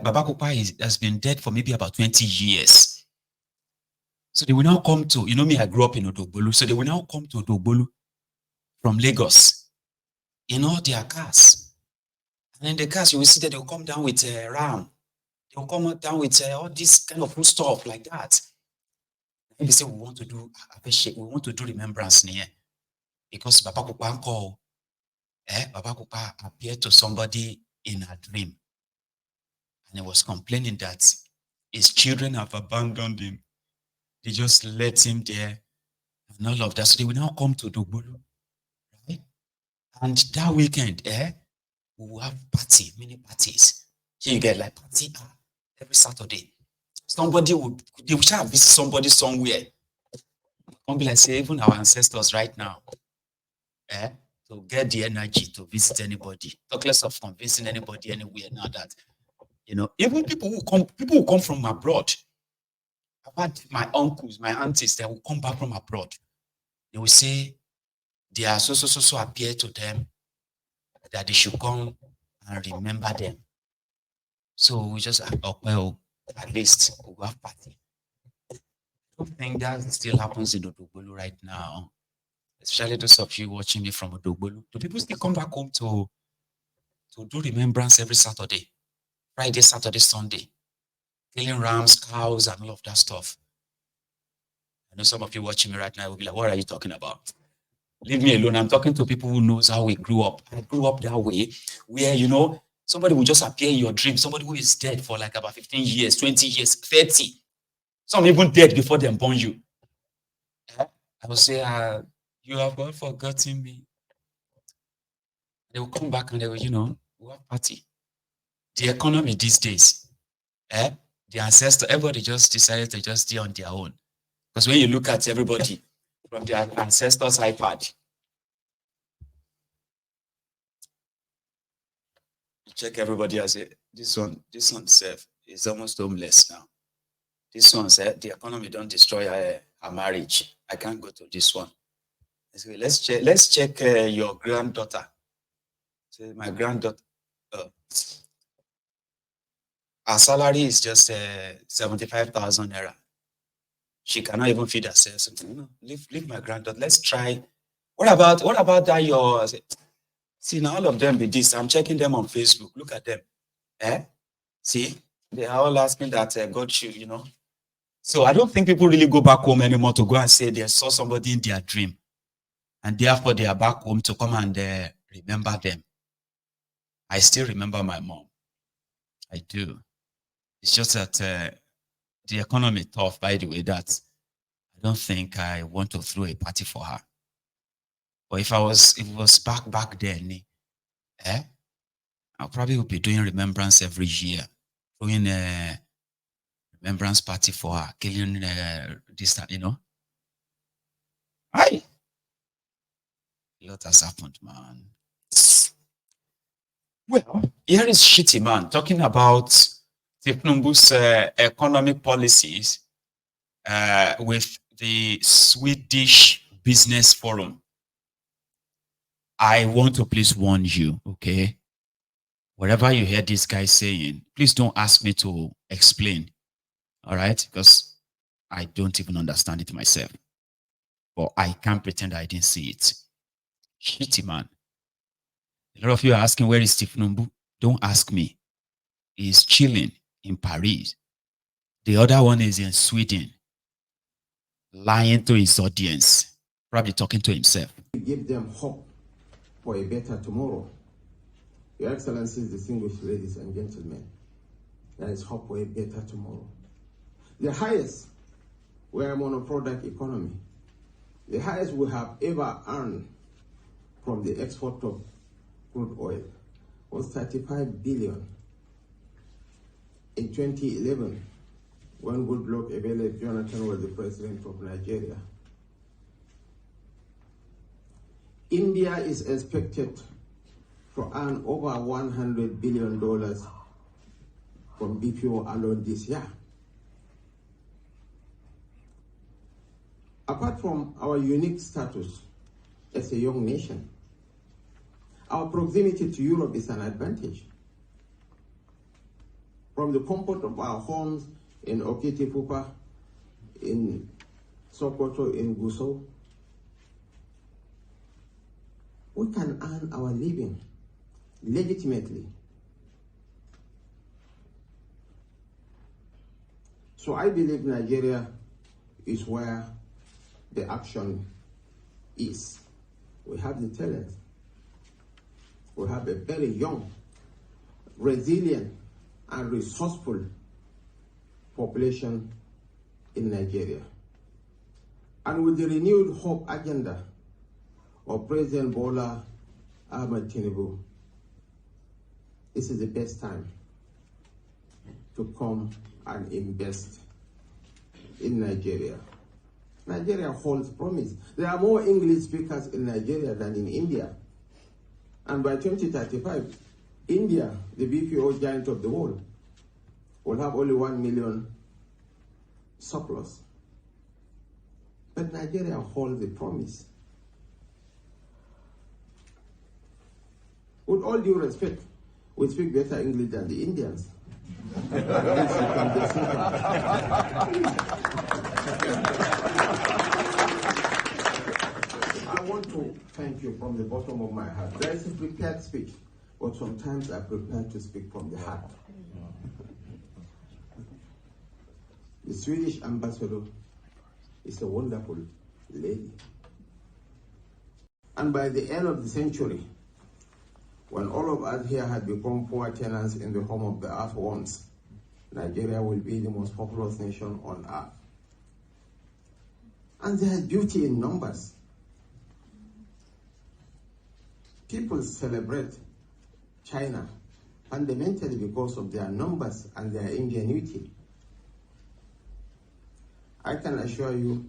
Baba Kupa has been dead for maybe about 20 years. So they will now come to, me, I grew up in Odogbolu. So they will now come to Odogbolu from Lagos in all their cars. And in the cars, you will see that they'll come down with a ram. They'll come down with all this kind of food stuff like that. And they say, we want to do remembrance here. Because Baba Kupa Baba Kupa appeared to somebody in a dream. And he was complaining that his children have abandoned him. They just let him there and all of that. So they will now come to Odogbolu, right? And that weekend, we will have many parties. So you get like party every Saturday. They will try to visit somebody somewhere. Don't be like, say, even our ancestors right now, to get the energy to visit anybody. Talk less of convincing anybody anywhere now that, even people who come from abroad. I've had my uncles, my aunties, they will come back from abroad. They will say they are so appear to them that they should come and remember them. So we just, at least we'll have party. I don't think that still happens in Odogbolu right now, especially those of you watching me from Odogbolu. Do people still come back home to do remembrance every Saturday, Friday, Saturday, Sunday, killing rams, cows, and all of that stuff? I know some of you watching me right now will be like, what are you talking about? Leave me alone. I'm talking to people who knows how we grew up. I grew up that way, where, somebody will just appear in your dream, somebody who is dead for like about 15 years, 20 years, 30. Some even dead before they born you. I will say, you have all forgotten me. They will come back and they will, we'll have party. The economy these days, the ancestor, everybody just decided to just stay on their own. Because when you look at everybody from their ancestors' iPad, you check everybody as this one self is almost homeless now. This one said the economy don't destroy a marriage. I can't go to this one. So let's check your granddaughter. So my granddaughter, her salary is just 75,000 naira. She cannot even feed herself. So, leave my granddaughter. Let's try. What about that? See, now all of them be this. I'm checking them on Facebook. Look at them. See, they are all asking that God should, So I don't think people really go back home anymore to go and say they saw somebody in their dream, and therefore they are back home to come and remember them. I still remember my mom. I do. It's just that the economy tough, by the way, that I don't think I want to throw a party for her. But if it was back then, I probably would be doing remembrance every year, doing a remembrance party for her, killing this, Aye. A lot has happened, man. Well, here is SHETTIMA talking about Tinubu's economic policies with the Swedish Business Forum. I want to please warn you, okay? Whatever you hear this guy saying, please don't ask me to explain, all right? Because I don't even understand it myself. But I can't pretend I didn't see it. SHETTIMA. A lot of you are asking, where is Tinubu? Don't ask me. He's chilling in Paris. The other one is in Sweden, lying to his audience, probably talking to himself. Give them hope for a better tomorrow. Your Excellencies, distinguished ladies and gentlemen, there is hope for a better tomorrow. The highest, we are a monoproduct economy. The highest we have ever earned from the export of crude oil was 35 billion. In 2011, when Goodluck Ebele Jonathan was the president of Nigeria, India is expected to earn over $100 billion from BPO alone this year. Apart from our unique status as a young nation, our proximity to Europe is an advantage. from the comfort of our homes in Okitipupa, in Sokoto, in Gusau. We can earn our living legitimately. So I believe Nigeria is where the action is. We have the talent. We have a very young, resilient, and resourceful population in Nigeria. And with the renewed hope agenda of President Bola Ahmed Tinubu, this is the best time to come and invest in Nigeria. Nigeria holds promise. There are more English speakers in Nigeria than in India. And by 2035, India, the BPO giant of the world, will have only 1 million surplus. But Nigeria holds the promise. With all due respect, we speak better English than the Indians. I want to thank you from the bottom of my heart. There is a prepared speech, but sometimes I prepare to speak from the heart. The Swedish ambassador is a wonderful lady. And by the end of the century, when all of us here had become poor tenants in the home of the earth once, Nigeria will be the most populous nation on earth. And there is beauty in numbers. People celebrate China fundamentally because of their numbers and their ingenuity. I can assure you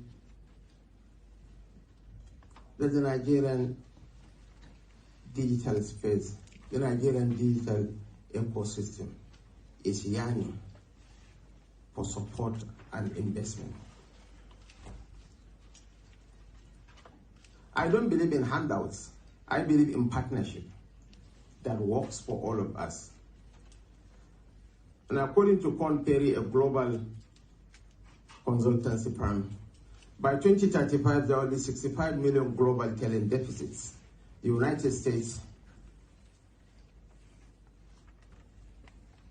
that the Nigerian digital space, the Nigerian digital ecosystem is yearning for support and investment. I don't believe in handouts. I believe in partnership that works for all of us. And according to Korn Ferry, a global consultancy firm, by 2035, there will be 65 million global talent deficits. The United States,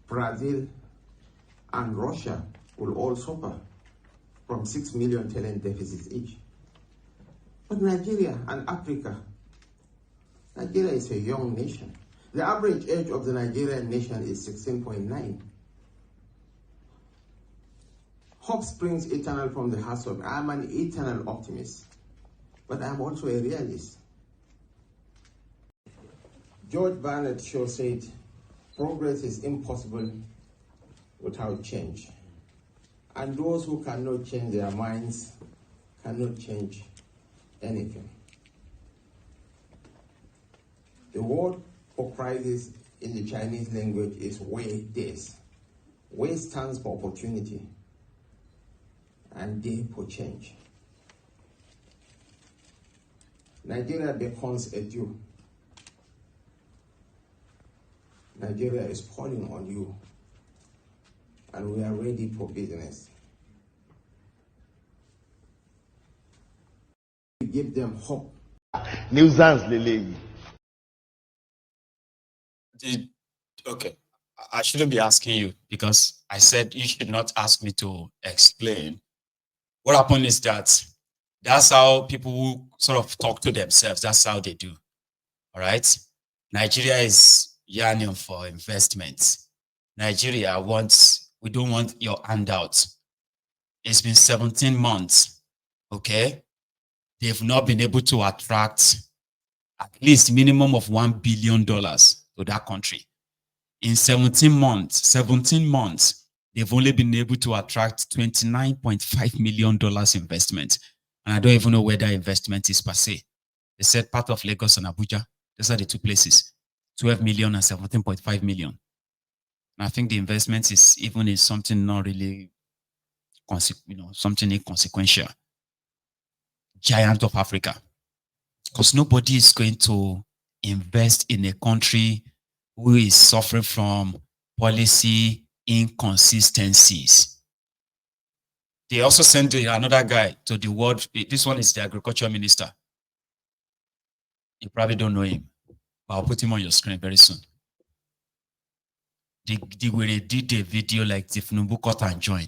Brazil, and Russia will all suffer from 6 million talent deficits each. But Nigeria and Africa, Nigeria is a young nation. The average age of the Nigerian nation is 16.9. Hope springs eternal from the hearts of, I'm an eternal optimist, but I'm also a realist. George Bernard Shaw said, progress is impossible without change. And those who cannot change their minds cannot change anything. The word for crisis in the Chinese language is Wei Des. Wei stands for opportunity, and Day for change. Nigeria beckons at you. Nigeria is calling on you, and we are ready for business. We give them hope. Nuisance Lele. Okay, I shouldn't be asking you because I said you should not ask me to explain. What happened is that's how people who sort of talk to themselves, that's how they do. All right? Nigeria is yearning for investment. Nigeria we don't want your handout. It's been 17 months, okay? They've not been able to attract at least minimum of $1 billion to that country. In 17 months, they've only been able to attract $29.5 million investment. And I don't even know where that investment is per se. They said part of Lagos and Abuja. Those are the two places, 12 million and 17.5 million. And I think the investment is even in something not really, something inconsequential. Giant of Africa. Because nobody is going to invest in a country who is suffering from policy inconsistencies. They also sent another guy to the world. This one is the agriculture minister. You probably don't know him, but I'll put him on your screen very soon. They did a video like Tinubu cut and join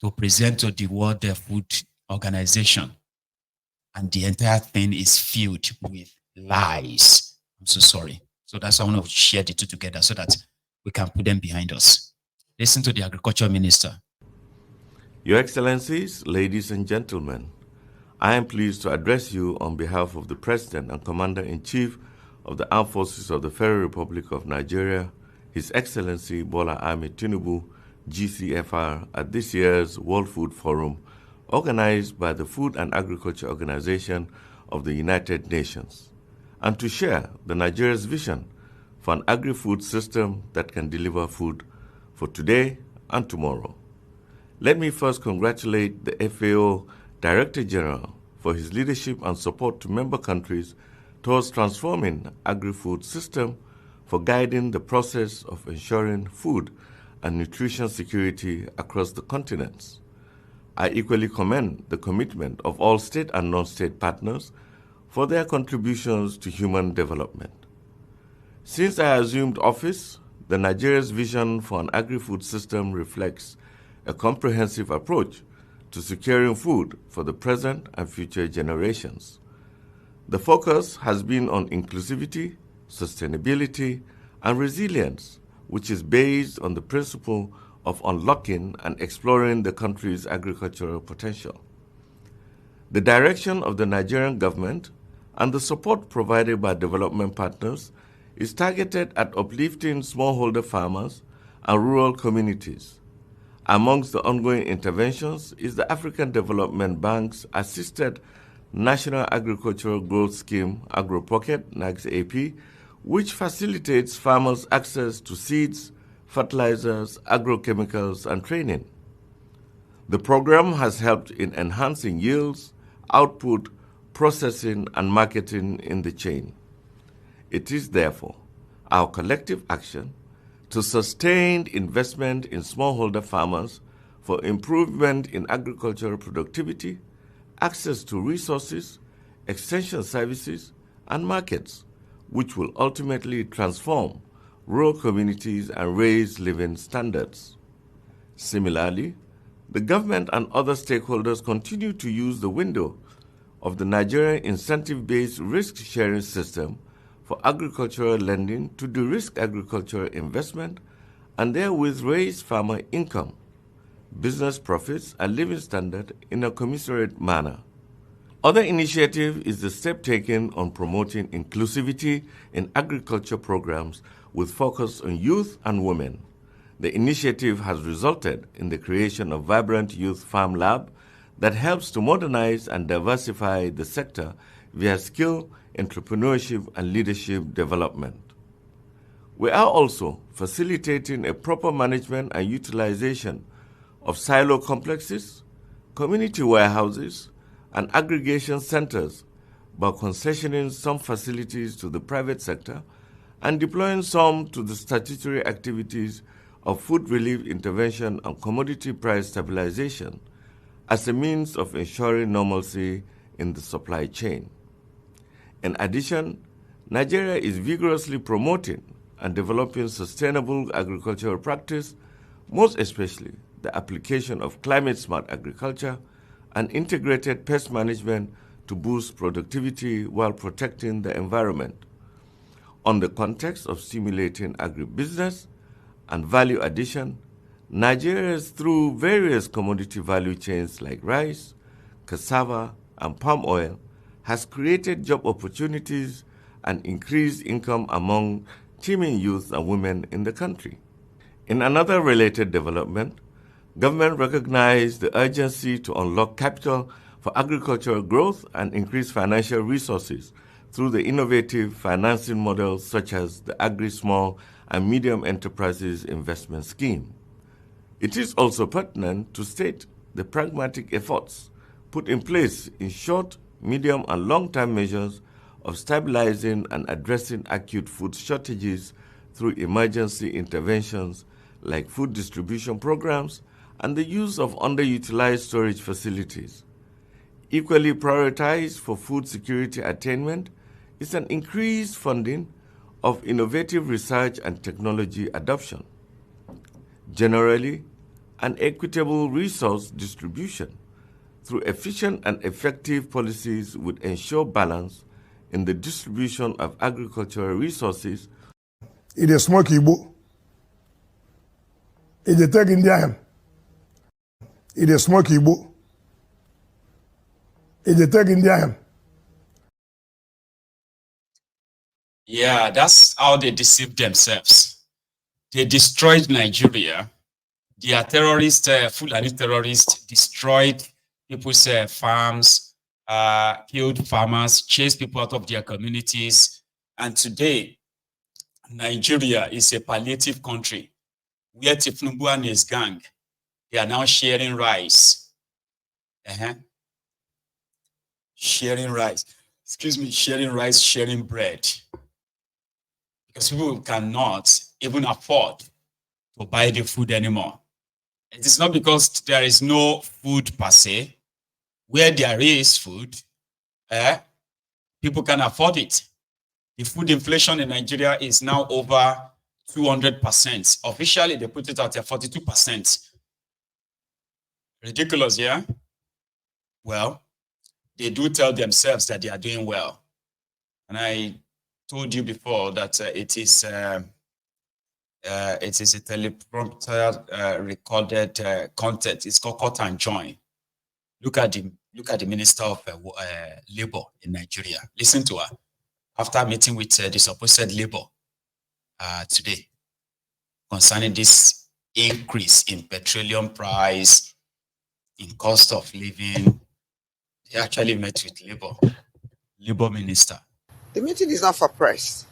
to present to the World Food Organization. And the entire thing is filled with lies. I'm so sorry. So that's why I want to share the two together so that we can put them behind us. Listen to the agriculture minister. Your Excellencies, ladies and gentlemen, I am pleased to address you on behalf of the President and Commander-in-Chief of the Armed Forces of the Federal Republic of Nigeria, His Excellency Bola Ahmed Tinubu, GCFR, at this year's World Food Forum, organized by the Food and Agriculture Organization of the United Nations, and to share the Nigeria's vision for an agri-food system that can deliver food for today and tomorrow. Let me first congratulate the FAO Director General for his leadership and support to member countries towards transforming agri-food system for guiding the process of ensuring food and nutrition security across the continents. I equally commend the commitment of all state and non-state partners for their contributions to human development. Since I assumed office, the Nigeria's vision for an agri-food system reflects a comprehensive approach to securing food for the present and future generations. The focus has been on inclusivity, sustainability, and resilience, which is based on the principle of unlocking and exploring the country's agricultural potential. The direction of the Nigerian government and the support provided by development partners is targeted at uplifting smallholder farmers and rural communities. Amongst the ongoing interventions is the African Development Bank's assisted National Agricultural Growth Scheme, AgroPocket, NAGS-AP, which facilitates farmers' access to seeds, fertilizers, agrochemicals, and training. The program has helped in enhancing yields, output, processing, and marketing in the chain. It is therefore our collective action to sustain investment in smallholder farmers for improvement in agricultural productivity, access to resources, extension services, and markets, which will ultimately transform rural communities and raise living standards. Similarly, the government and other stakeholders continue to use the window of the Nigerian incentive-based risk-sharing system for agricultural lending to de-risk agricultural investment and therewith raise farmer income, business profits, and living standard in a commensurate manner. Other initiative is the step taken on promoting inclusivity in agriculture programs with focus on youth and women. The initiative has resulted in the creation of vibrant youth farm lab that helps to modernize and diversify the sector via skill, entrepreneurship, and leadership development. We are also facilitating a proper management and utilization of silo complexes, community warehouses, and aggregation centers by concessioning some facilities to the private sector and deploying some to the statutory activities of food relief intervention and commodity price stabilization as a means of ensuring normalcy in the supply chain. In addition, Nigeria is vigorously promoting and developing sustainable agricultural practice, most especially the application of climate-smart agriculture and integrated pest management to boost productivity while protecting the environment. On the context of stimulating agribusiness and value addition, Nigeria, through various commodity value chains like rice, cassava, and palm oil, has created job opportunities and increased income among teeming youth and women in the country. In another related development, government recognized the urgency to unlock capital for agricultural growth and increase financial resources through the innovative financing models such as the Agri-Small and Medium Enterprises Investment Scheme. It is also pertinent to state the pragmatic efforts put in place in short, medium, and long-term measures of stabilizing and addressing acute food shortages through emergency interventions like food distribution programs and the use of underutilized storage facilities. Equally prioritized for food security attainment is an increased funding of innovative research and technology adoption. Generally, an equitable resource distribution through efficient and effective policies would ensure balance in the distribution of agricultural resources. It is smoke Igbo. It is take Indian. It is smoke Igbo. It is take Indian. Yeah, that's how they deceive themselves. They destroyed Nigeria. Their terrorists, Fulani terrorists, destroyed people's farms, killed farmers, chased people out of their communities. And today, Nigeria is a palliative country where Tifnubu and his gang, they are now sharing rice. Sharing rice. Sharing rice, sharing bread. Because people cannot even afford to buy the food anymore. It is not because there is no food per se. Where there is food, people can afford it. The food inflation in Nigeria is now over 200%. Officially, they put it at 42%. Ridiculous, yeah? Well, they do tell themselves that they are doing well. And I told you before that it is a teleprompter recorded content. It's called Cut and Join. Look at the Minister of Labor in Nigeria. Listen to her after meeting with the supposed labor today concerning this increase in petroleum price, in cost of living. They actually met with labor minister. The meeting is not for press.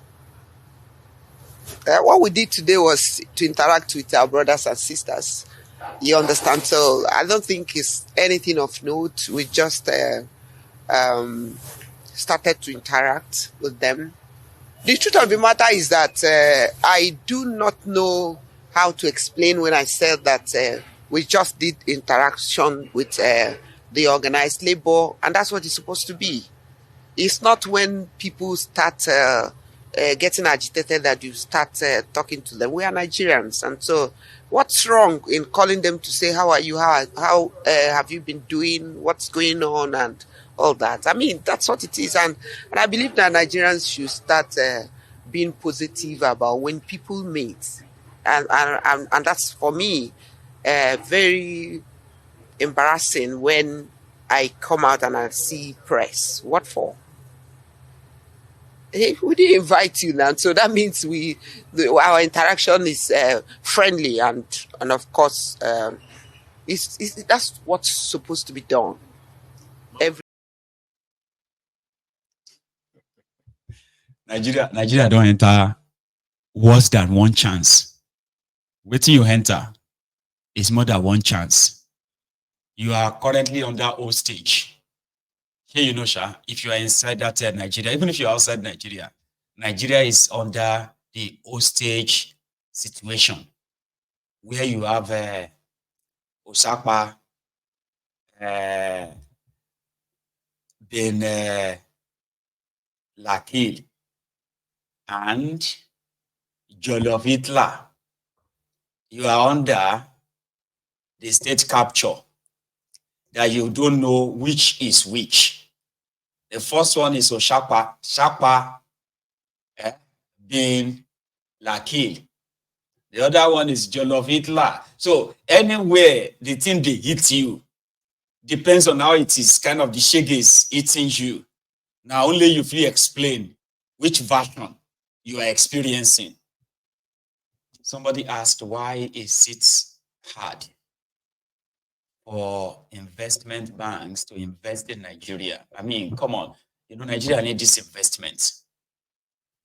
What we did today was to interact with our brothers and sisters. You understand? So I don't think it's anything of note. We just started to interact with them. The truth of the matter is that I do not know how to explain when I said that we just did interaction with the organized labor, and that's what it's supposed to be. It's not when people start getting agitated that you start talking to them. We are Nigerians, and so what's wrong in calling them to say, how are you, how have you been doing, what's going on, and all that? I mean, that's what it is, and I believe that Nigerians should start being positive about when people meet, and that's, for me, very embarrassing when I come out and I see press. What for? Hey, we didn't invite you now, so that means our interaction is friendly, and of course, that's what's supposed to be done. Nigeria don't enter worse than one chance. Waiting you enter is more than one chance. You are currently under hostage. Here, you know, Sha, if you are inside that Nigeria, even if you're outside Nigeria, Nigeria is under the hostage situation where you have Osapa been Lakil and Jollof Hitler. You are under the state capture that you don't know which is which. The first one is Shapa being Lakil. The other one is Jollof Hitler. So anywhere the thing they hit you, depends on how it is, kind of the shege is eating you. Now only you feel explain which version you are experiencing. Somebody asked, why is it hard for investment banks to invest in Nigeria? I mean, come on. You know, Nigeria needs this investment.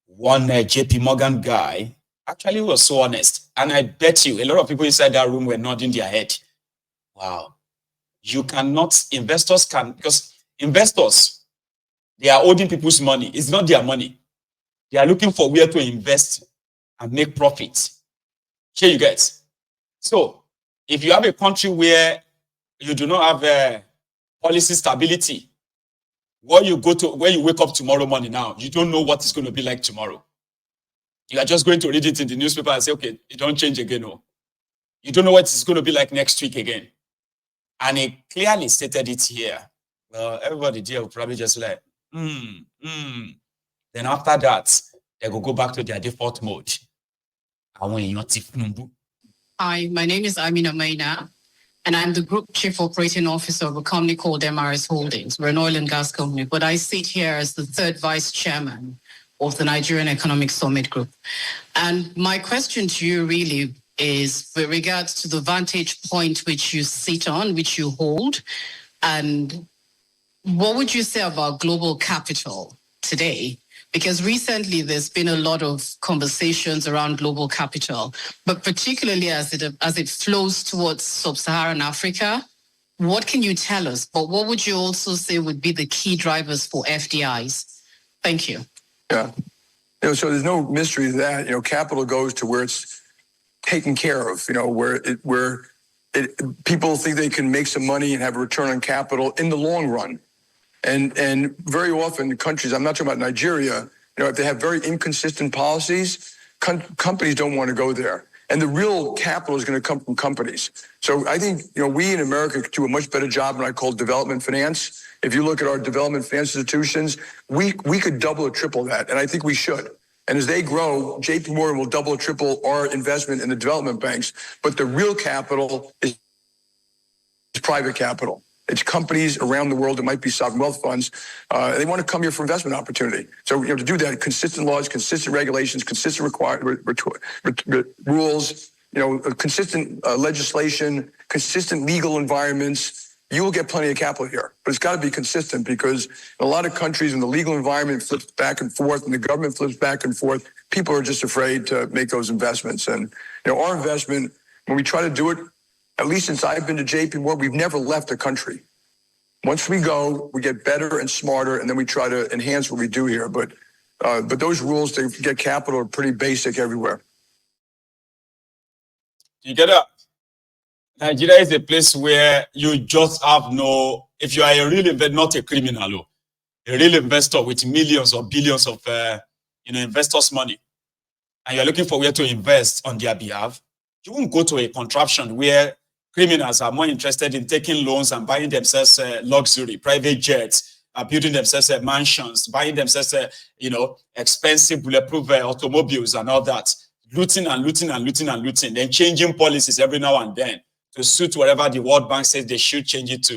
One JP Morgan guy actually was so honest. And I bet you a lot of people inside that room were nodding their head. Wow. You cannot, investors can, because investors, they are holding people's money. It's not their money. They are looking for where to invest and make profit. Here you get. So if you have a country where you do not have a policy stability, where you wake up tomorrow morning now, you don't know what it's going to be like tomorrow. You are just going to read it in the newspaper and say, okay, it don't change again. No. You don't know what it's going to be like next week again. And he clearly stated it here. Well, everybody there will probably just like, Then after that, they will go back to their default mode. Hi, my name is Amina Maina, and I'm the Group Chief Operating Officer of a company called MRS Holdings. We're an oil and gas company, but I sit here as the third Vice Chairman of the Nigerian Economic Summit Group. And my question to you really is with regards to the vantage point which you sit on, which you hold, and what would you say about global capital today? Because recently there's been a lot of conversations around global capital, but particularly as it flows towards sub-Saharan Africa. What can you tell us? But what would you also say would be the key drivers for FDIs? Thank you. Yeah. So there's no mystery to that. Capital goes to where it's taken care of, where people think they can make some money and have a return on capital in the long run. And very often countries, I'm not talking about Nigeria, if they have very inconsistent policies, companies don't want to go there. And the real capital is going to come from companies. So I think, we in America could do a much better job in what I call development finance. If you look at our development finance institutions, we could double or triple that. And I think we should. And as they grow, JP Morgan will double or triple our investment in the development banks. But the real capital is private capital. It's companies around the world that might be sovereign wealth funds. They want to come here for investment opportunity. So to do that, consistent laws, consistent regulations, consistent rules, consistent legislation, consistent legal environments. You will get plenty of capital here, but it's got to be consistent because in a lot of countries, when the legal environment flips back and forth and the government flips back and forth, people are just afraid to make those investments. And our investment, when we try to do it, at least since I've been to JP Morgan, we've never left the country. Once we go, we get better and smarter, and then we try to enhance what we do here. But those rules to get capital are pretty basic everywhere. You get up. Nigeria is a place where you just have if you are a real investor, not a criminal, a real investor with millions or billions of investors' money, and you're looking for where to invest on their behalf, you won't go to a contraption where criminals are more interested in taking loans and buying themselves luxury, private jets, building themselves mansions, buying themselves, expensive bulletproof automobiles and all that, looting and looting and looting and looting, then changing policies every now and then to suit whatever the World Bank says they should change it to.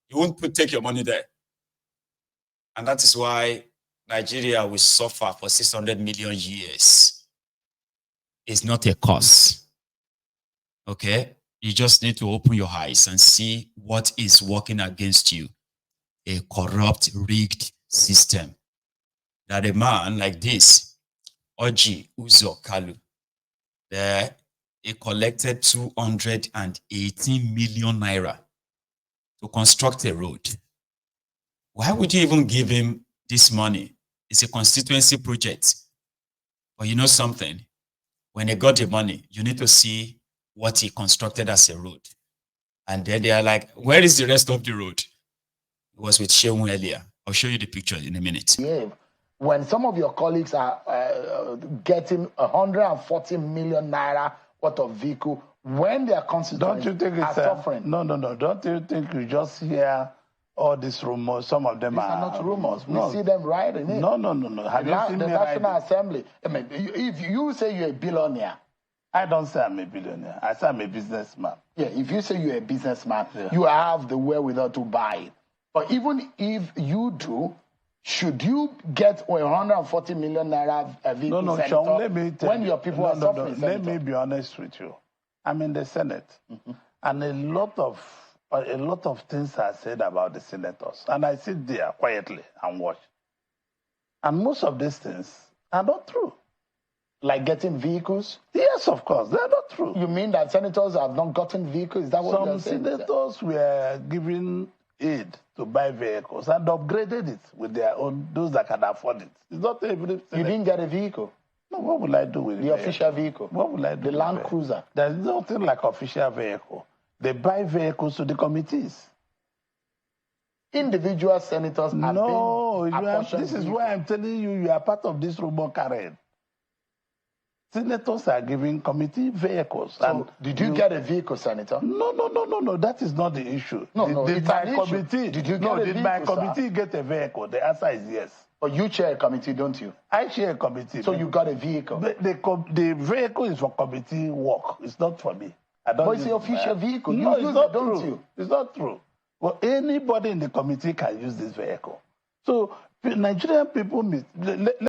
You won't take your money there. And that is why Nigeria will suffer for 600 million years. It's not a cause. Okay? You just need to open your eyes and see what is working against you. A corrupt, rigged system. That a man like this, Orji, Uzor, Kalu, he collected 218 million naira to construct a road. Why would you even give him this money? It's a constituency project. But you know something? When he got the money, you need to see what he constructed as a road. And then they are like, where is the rest of the road? It was with Sheung earlier. I'll show you the picture in a minute. Yeah. When some of your colleagues are getting 140 million naira worth of vehicle, when their constituents are suffering. No. Don't you think you just hear all these rumors? Some of them are not rumors. We No. see them writing it. No. Have you seen The me National writing? Assembly. I mean, if you say you're a billionaire, I don't say I'm a billionaire. I say I'm a businessman. yeah, if you say you're a businessman, you have the wherewithal to buy it. But even if you do, should you get 140 million naira vehicle, No, Senator, Sean, let me tell when you. your people are suffering? Let me Senator? be honest with you. I'm in the Senate, and a lot of things are said about the senators, and I sit there quietly and watch. And most of these things are not true. Like getting vehicles? Yes, of course, they're not true. You mean that senators have not gotten vehicles? Is that what you're Some saying? senators were given aid to buy vehicles and upgraded it with their own, those that can afford it. It's not every You senator. didn't get a vehicle? No, what will I do with The official vehicle? What will I do? The Land Cruiser? There's nothing like official vehicle. They buy vehicles to the committees. Individual senators have been this is why I'm telling you, you are part of this rumor, Karen. Senators are giving committee vehicles. So and did you get a vehicle, Senator? No. That is not the issue. Did my committee get a vehicle? The answer is yes. But you chair a committee, don't you? I chair a committee. So you got a vehicle? The vehicle is for committee work. It's not for me. But it's the official vehicle. No, you it's not don't true. You? It's not true. Well, anybody in the committee can use this vehicle. So Nigerian people